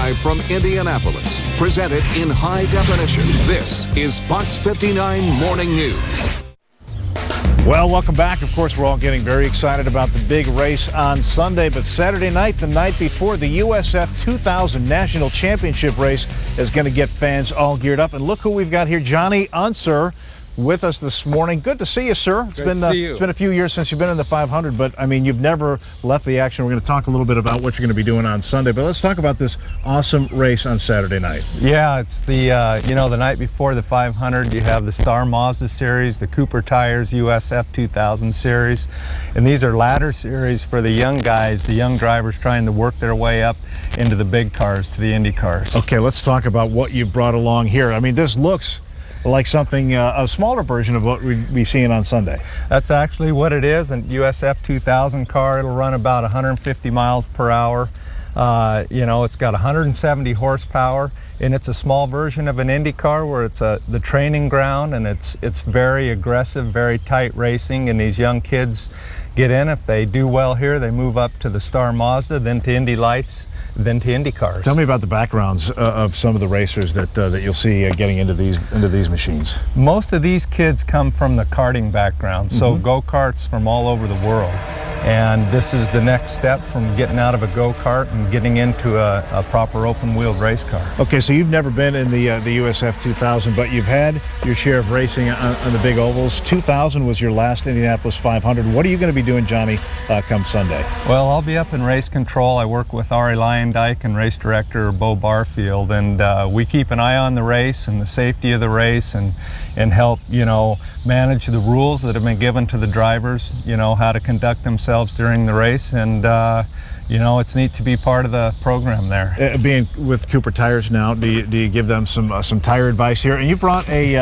Live from Indianapolis, presented in high definition, this is Fox 59 Morning News. Well, welcome back. Of course, we're all getting very excited about the big race on Sunday, but Saturday night, the night before, the USF 2000 National Championship race is going to get fans all geared up. And look who we've got here, Johnny Unser, with us this morning. Good to see you, sir. It's been a few years since you've been in the 500, but I mean, you've never left the action. We're going to talk a little bit about what you're going to be doing on Sunday, but let's talk about this awesome race on Saturday night. Yeah, it's the the night before the 500. You have the Star Mazda series, the Cooper Tires USF 2000 series, and these are ladder series for the young guys, the young drivers trying to work their way up into the big cars, to the Indy cars. Okay, let's talk about what you brought along here. I mean, this looks like something, a smaller version of what we'd be seeing on Sunday. That's actually what it is, a USF 2000 car. It'll run about 150 miles per hour. It's got 170 horsepower, and it's a small version of an Indy car where it's the training ground, and it's very aggressive, very tight racing, and these young kids get in. If they do well here, they move up to the Star Mazda, then to Indy Lights, then to Indy cars. Tell me about the backgrounds of some of the racers that you'll see getting into these machines. Most of these kids come from the karting background, so go-karts from all over the world. And this is the next step from getting out of a go-kart and getting into a proper open-wheeled race car. Okay, so you've never been in the USF 2000, but you've had your share of racing on the big ovals. 2000 was your last Indianapolis 500. What are you going to be doing, Johnny, come Sunday? Well, I'll be up in race control. I work with Ari Lyondike and race director Bo Barfield, and we keep an eye on the race and the safety of the race and help, manage the rules that have been given to the drivers, how to conduct themselves during the race, and it's neat to be part of the program there. Being with Cooper Tires now, do you give them some tire advice here? And you brought a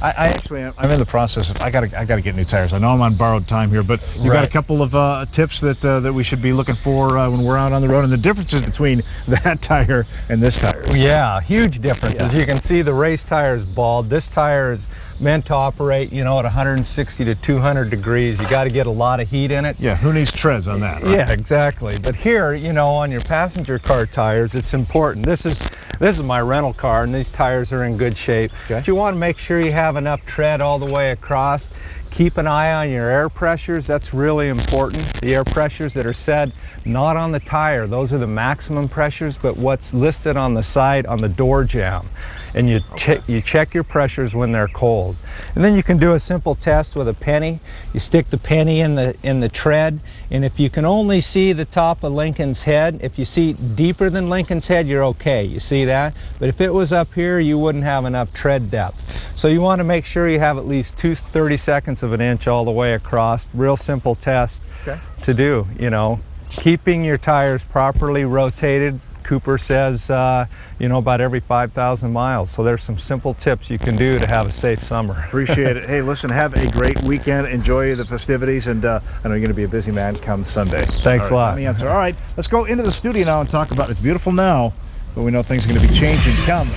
I'm in the process of I gotta get new tires. I know I'm on borrowed time here, but you've got a couple of tips that we should be looking for when we're out on the road, and the differences between that tire and this tire. Yeah, huge differences. You can see the race tire is bald. This tire is meant to operate, at 160 to 200 degrees. You got to get a lot of heat in it. Yeah, who needs treads on that, right? Yeah, exactly. But here, on your passenger car tires, it's important. This is my rental car, and these tires are in good shape. Okay. But you want to make sure you have enough tread all the way across. Keep an eye on your air pressures. That's really important. The air pressures that are set not on the tire, those are the maximum pressures, but what's listed on the side on the door jamb. And you check your pressures when they're cold. And then you can do a simple test with a penny. You stick the penny in the tread, and if you can only see the top of Lincoln's head, if you see deeper than Lincoln's head, you're okay. You see that? But if it was up here, you wouldn't have enough tread depth. So you want to make sure you have at least 2/32 of an inch all the way across. Real simple test to do, Keeping your tires properly rotated. Cooper says, about every 5,000 miles. So there's some simple tips you can do to have a safe summer. Appreciate it. Hey, listen, have a great weekend. Enjoy the festivities, and I know you're going to be a busy man come Sunday. Thanks a lot. All right, let's go into the studio now and talk about it. It's beautiful now, but we know things are going to be changing. Come.